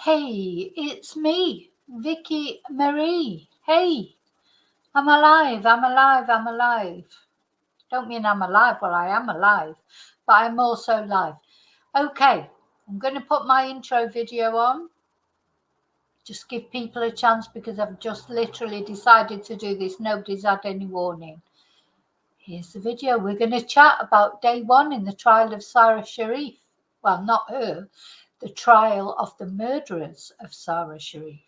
Hey, it's me, Vicky Marie. Hey, I'm alive, I'm alive, I'm alive. Don't mean I'm alive, well, I am alive, but I'm also live. Okay, I'm going to put my intro video on. Just give people a chance because I've just literally decided to do this. Nobody's had any warning. Here's the video. We're going to chat about day one in the trial of Sara Sharif. Well, not her, the trial of the murderers of Sara Sharif.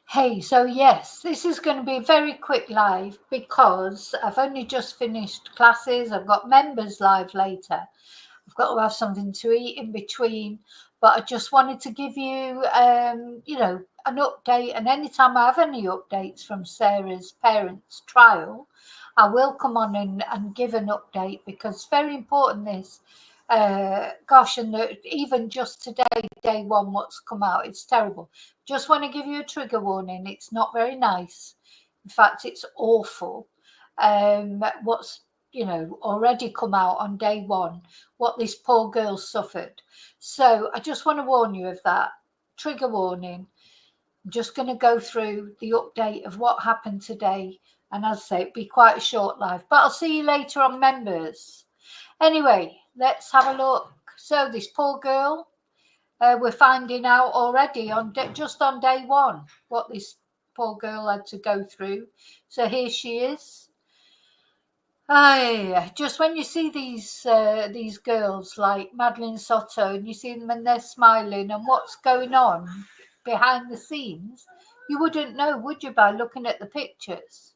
Hey, so yes, this is going to be a very quick live because I've only just finished classes. I've got members live later. I've got to have something to eat in between, but I just wanted to give you, an update. And anytime I have any updates from Sarah's parents' trial, I will come on and give an update because it's very important this. And even just today, day one, what's come out, it's terrible. Just want to give you a trigger warning. It's not very nice. In fact, it's awful. What's already come out on day one, what this poor girl suffered. So I just want to warn you of that. Trigger warning. I'm just going to go through the update of what happened today. And as I say, it'll be quite a short live, but I'll see you later on members. Anyway, let's have a look. So this poor girl, we're finding out already just on day one what this poor girl had to go through. So here she is. Just when you see these girls like Madeline Soto and you see them and they're smiling and what's going on behind the scenes, you wouldn't know, would you, by looking at the pictures?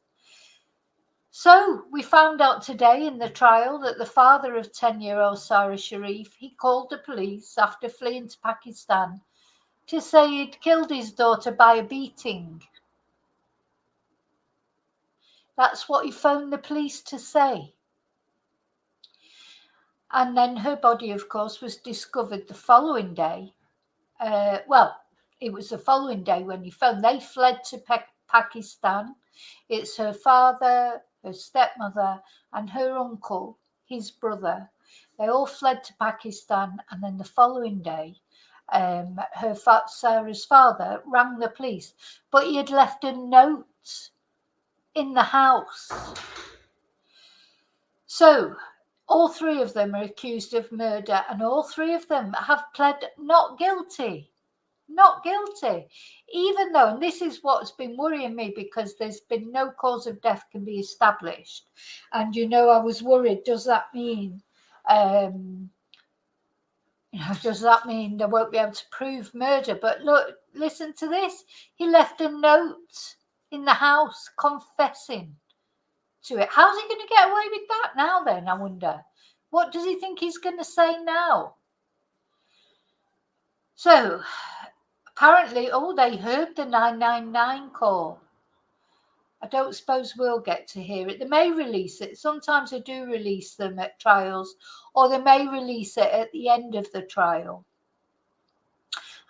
So we found out today in the trial that the father of 10-year-old Sara Sharif, he called the police after fleeing to Pakistan to say he'd killed his daughter by a beating. That's what he phoned the police to say. And then her body, of course, was discovered the following day. It was the following day when he phoned. They fled to Pakistan. It's her father, her stepmother, and her uncle, his brother. They all fled to Pakistan, and then the following day, Sarah's father rang the police, but he had left a note in the house. So all three of them are accused of murder, and all three of them have pled not guilty. Not guilty, even though, and this is what's been worrying me, because there's been no cause of death can be established. And I was worried, does that mean does that mean they won't be able to prove murder? But look, listen to this. He left a note in the house confessing to it. How's he going to get away with that now then, I wonder? What does he think he's going to say now? So apparently, they heard the 999 call. I don't suppose we'll get to hear it. They may release it. Sometimes they do release them at trials, or they may release it at the end of the trial.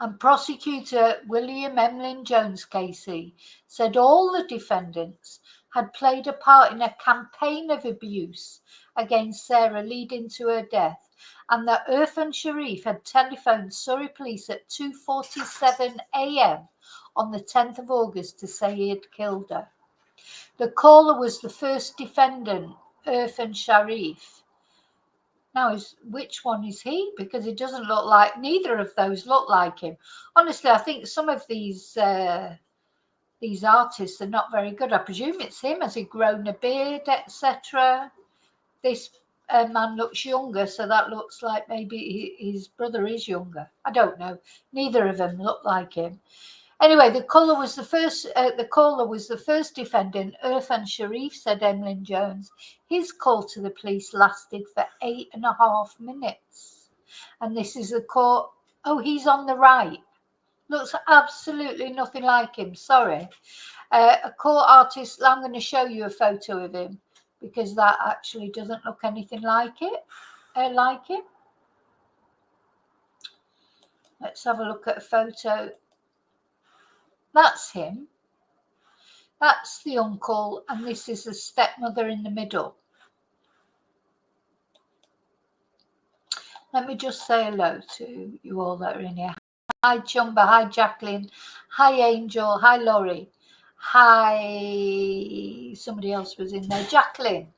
And prosecutor William Emlyn Jones Casey said all the defendants had played a part in a campaign of abuse against Sarah leading to her death, and that Irfan Sharif had telephoned Surrey police at 2:47 a.m. on the 10th of August to say he had killed her. The caller was the first defendant, Irfan Sharif. Now, which one is he? Because it doesn't look like, neither of those look like him. Honestly, I think some of these artists are not very good. I presume it's him. Has he grown a beard, etc.? This man looks younger, so that looks like maybe his brother is younger. I don't know. Neither of them look like him. Anyway, the caller was the first defendant, Irfan Sharif, said Emlyn Jones. His call to the police lasted for 8.5 minutes. And this is the court. Oh, he's on the right. Looks absolutely nothing like him. Sorry. A court artist, I'm going to show you a photo of him because that actually doesn't look anything like it. Like him. Let's have a look at a photo. That's him. That's the uncle, and this is the stepmother in the middle. Let me just say hello to you all that are in here. Hi, Chumba. Hi, Jacqueline. Hi, Angel. Hi, Laurie. Hi, somebody else was in there. Jacqueline.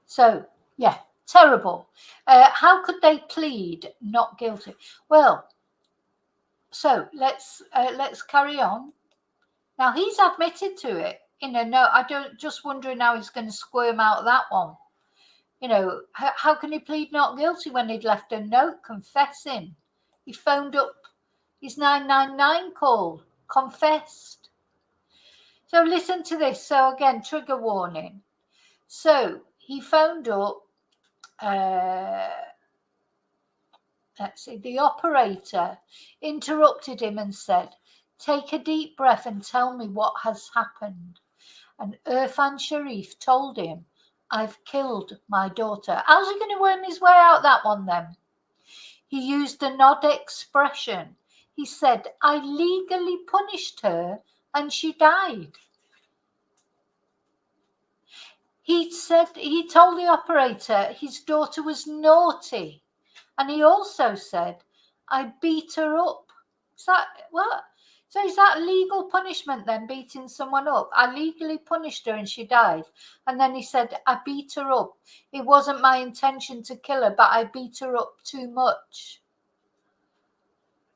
So, yeah, terrible. How could they plead not guilty? Well, so let's carry on. Now, he's admitted to it. No, I don't, just wondering how he's going to squirm out of that one. How can he plead not guilty when he'd left a note confessing? He phoned up his 999 call, confessed. So listen to this. So again, trigger warning. So he phoned up, let's see, the operator interrupted him and said, "Take a deep breath and tell me what has happened." And Irfan Sharif told him, "I've killed my daughter." How's he going to worm his way out that one then? He used a nod expression. He said, "I legally punished her and she died." He told the operator his daughter was naughty. And he also said, "I beat her up." Is that what? So is that legal punishment then, beating someone up? I legally punished her and she died. And then he said, "I beat her up. It wasn't my intention to kill her, but I beat her up too much."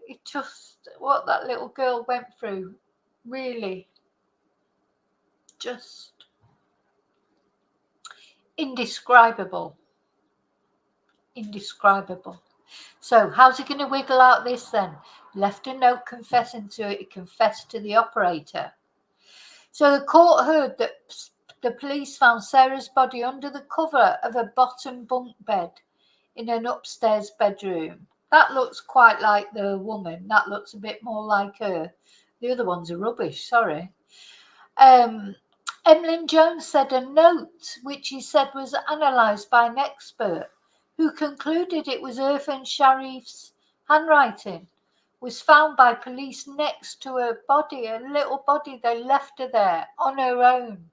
It just, what that little girl went through, really, just indescribable. Indescribable. So how's he going to wiggle out this then? Left a note confessing to it. He confessed to the operator. So the court heard that the police found Sarah's body under the cover of a bottom bunk bed in an upstairs bedroom. That looks quite like the woman. That looks a bit more like her. The other ones are rubbish, sorry. Emlyn Jones said a note, which he said was analysed by an expert, who concluded it was Irfan Sharif's handwriting, was found by police next to her body, a little body. They left her there on her own.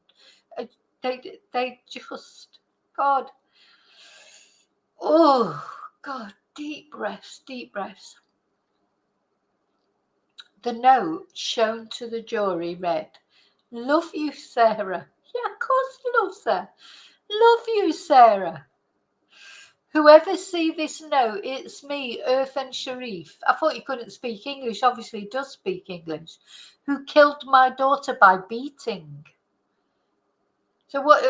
They just, God. Oh, God, deep breaths, deep breaths. The note shown to the jury read, "Love you, Sarah." Yeah, of course he loves her. "Love you, Sarah. Whoever see this note, it's me, Irfan Sharif." I thought you couldn't speak English. Obviously, he does speak English. "Who killed my daughter by beating." So what?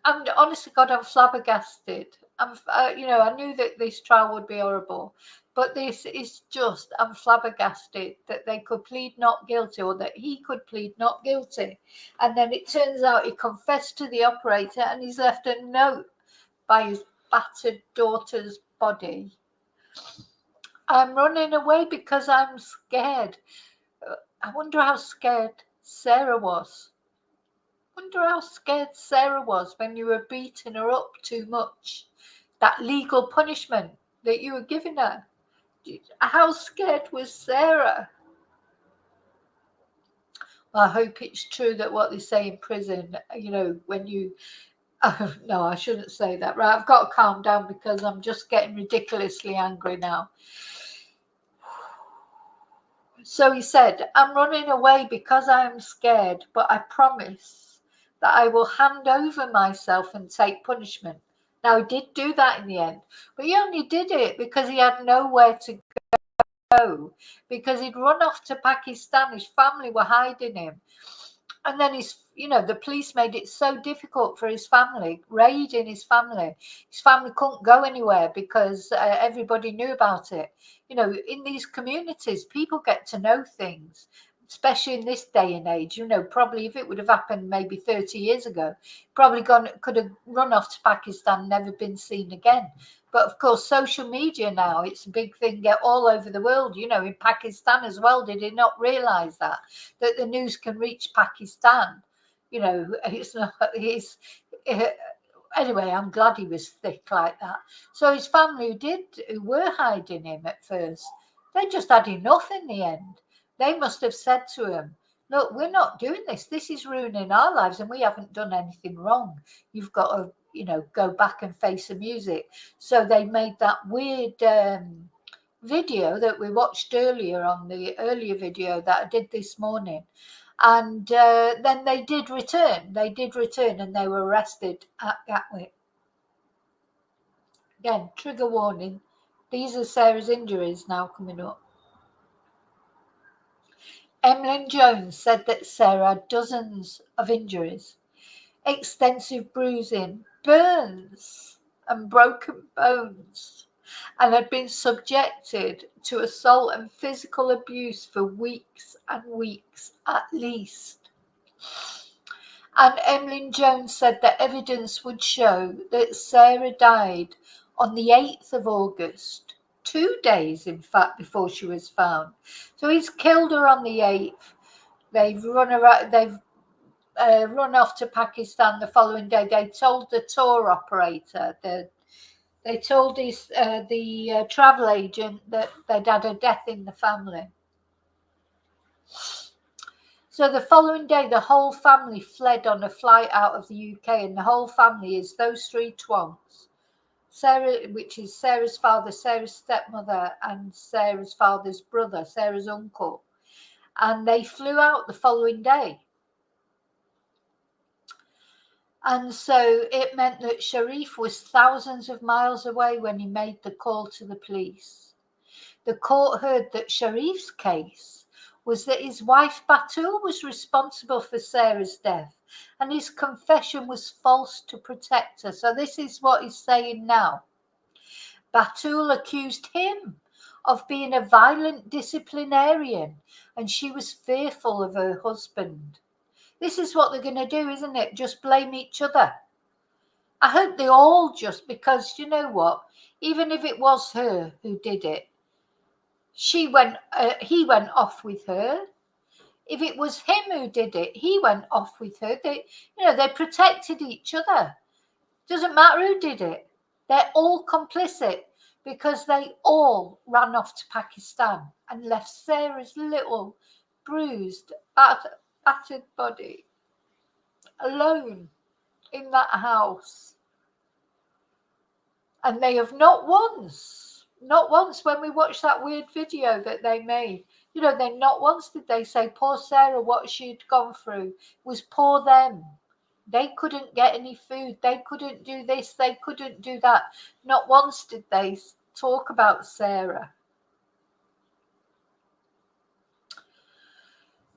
I'm honestly, God, I'm flabbergasted. I knew that this trial would be horrible, but this is just, I'm flabbergasted that they could plead not guilty, or that he could plead not guilty, and then it turns out he confessed to the operator and he's left a note by his battered daughter's body. "I'm running away because I'm scared." I wonder how scared Sarah was. Wonder how scared Sarah was when you were beating her up too much. That legal punishment that you were giving her. How scared was Sarah? Well, I hope it's true that what they say in prison, when you... Oh, no, I shouldn't say that. Right, I've got to calm down because I'm just getting ridiculously angry now. So he said, "I'm running away because I am scared, but I promise that I will hand over myself and take punishment." Now, he did do that in the end, but he only did it because he had nowhere to go, because he'd run off to Pakistan. His family were hiding him. And then the police made it so difficult for his family, raiding his family. His family couldn't go anywhere because everybody knew about it. In these communities, people get to know things, especially in this day and age. Probably if it would have happened maybe 30 years ago, probably could have run off to Pakistan, never been seen again. But of course, social media now, it's a big thing, get all over the world, in Pakistan as well. Did he not realize that the news can reach Pakistan? It's not, anyway, I'm glad he was thick like that. So his family who were hiding him at first, they just had enough in the end. They must have said to him, look, we're not doing this. This is ruining our lives and we haven't done anything wrong. You've got to, go back and face the music. So they made that weird video that we watched earlier on the earlier video that I did this morning. And then they did return. And they were arrested at Gatwick. Again, trigger warning. These are Sarah's injuries now coming up. Emlyn Jones said that Sarah had dozens of injuries, extensive bruising, burns and broken bones, and had been subjected to assault and physical abuse for weeks and weeks at least. And Emlyn Jones said that evidence would show that Sarah died on the 8th of August, 2 days, in fact, before she was found. So he's killed her on the 8th. They've run off to Pakistan the following day. They told the tour operator, they told the travel agent that they'd had a death in the family. So the following day, the whole family fled on a flight out of the UK, and the whole family is those three twonks. Sarah, which is Sarah's father, Sarah's stepmother, and Sarah's father's brother, Sarah's uncle. And they flew out the following day. And so it meant that Sharif was thousands of miles away when he made the call to the police. The court heard that Sharif's case was that his wife Batul was responsible for Sarah's death, and his confession was false to protect her. So this is what he's saying now. Batul accused him of being a violent disciplinarian, and she was fearful of her husband. This is what they're going to do, isn't it? Just blame each other. I hope they all just, because you know what? Even if it was her who did it, he went off with her. If it was him who did it, he went off with her. They protected each other. Doesn't matter who did it. They're all complicit because they all ran off to Pakistan and left Sarah's little bruised, battered body alone in that house. And they have not once when we watched that weird video that they made, they not once did they say, poor Sarah, what she'd gone through. It was poor them. They couldn't get any food. They couldn't do this. They couldn't do that. Not once did they talk about Sarah.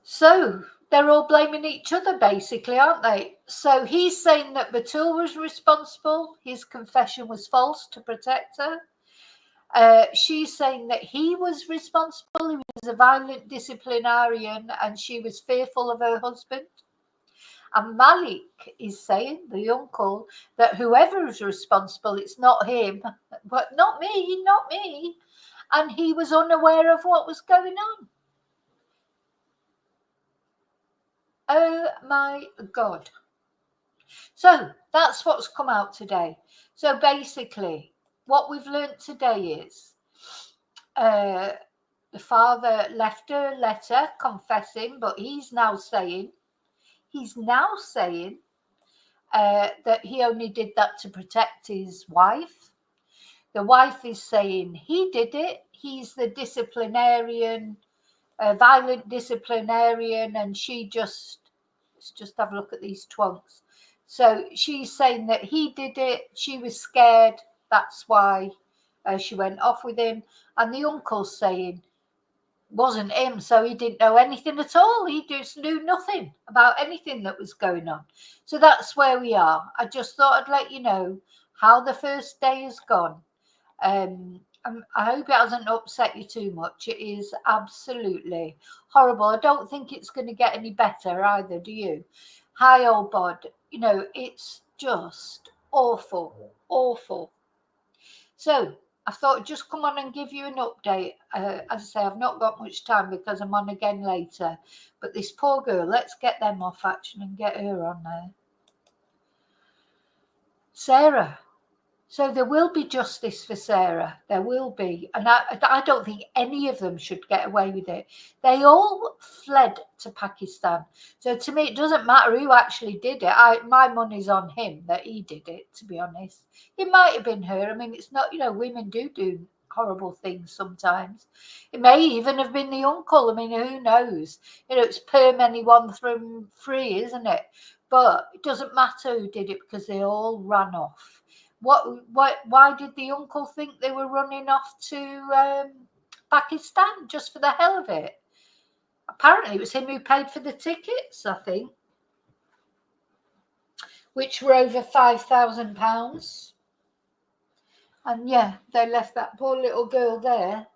So they're all blaming each other, basically, aren't they? So he's saying that Batul was responsible. His confession was false to protect her. She's saying that he was responsible. He was a violent disciplinarian and she was fearful of her husband. And Malik is saying, the uncle, that whoever is responsible, it's not him, but not me. And he was unaware of what was going on. Oh my God. So that's what's come out today. So basically, what we've learnt today is the father left a letter confessing, but he's now saying that he only did that to protect his wife. The wife is saying he did it. He's the disciplinarian, violent disciplinarian, and she let's just have a look at these twonks. So she's saying that he did it. She was scared. That's why she went off with him. And the uncle's saying, wasn't him, so he didn't know anything at all. He just knew nothing about anything that was going on. So that's where we are. I just thought I'd let you know how the first day has gone. I hope it hasn't upset you too much. It is absolutely horrible. I don't think it's going to get any better either, do you? Hi, old bod. You know, it's just awful, awful. So I thought I'd just come on and give you an update. As I say, I've not got much time because I'm on again later. But this poor girl, let's get them off action and get her on there. Sarah. So there will be justice for Sara. There will be. And I don't think any of them should get away with it. They all fled to Pakistan. So to me, it doesn't matter who actually did it. My money's on him that he did it, to be honest. It might have been her. I mean, it's not, women do horrible things sometimes. It may even have been the uncle. I mean, who knows? It's perm anyone from free, isn't it? But it doesn't matter who did it because they all ran off. Why did the uncle think they were running off to Pakistan just for the hell of it? Apparently it was him who paid for the tickets, I think, which were over £5,000. And yeah, they left that poor little girl there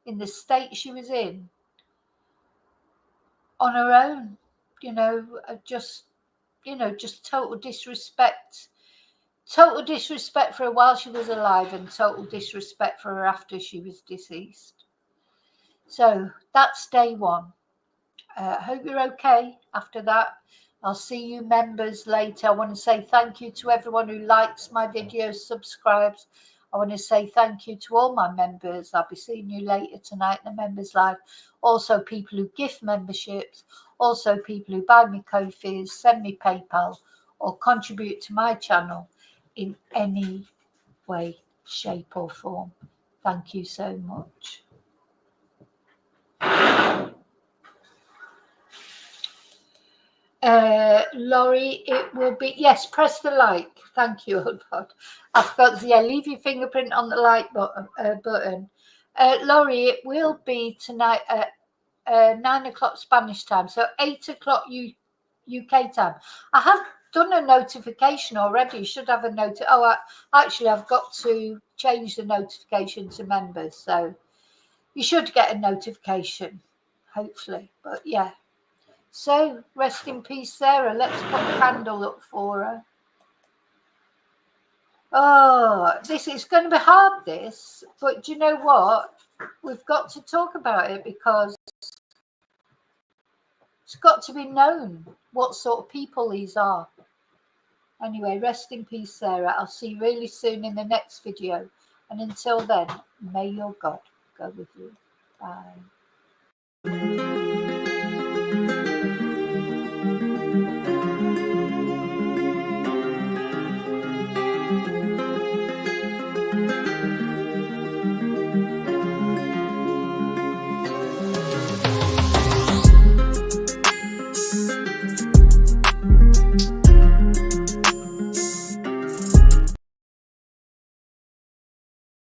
in the state she was in on her own. Just total disrespect. Total disrespect for her while she was alive and total disrespect for her after she was deceased. So that's day one. Hope you're okay after that. I'll see you members later. I want to say thank you to everyone who likes my videos, subscribes. I want to say thank you to all my members. I'll be seeing you later tonight in the members live. Also people who gift memberships. Also people who buy me Ko-Fis, send me PayPal or contribute to my channel in any way, shape or form. Thank you so much. Laurie, it will be, yes, press the like. Thank you, Oldbot. I forgot, leave your fingerprint on the like button. Laurie, it will be tonight at 9 o'clock Spanish time, so 8 o'clock UK time. I have done a notification already. You should have a note. Actually, I've got to change the notification to members, so you should get a notification, hopefully. But yeah. So, rest in peace, Sara. Let's put a candle up for her. Oh, this is going to be hard, this. But do you know what? We've got to talk about it because it's got to be known what sort of people these are. Anyway, rest in peace, Sara. I'll see you really soon in the next video. And until then, may your God go with you. Bye.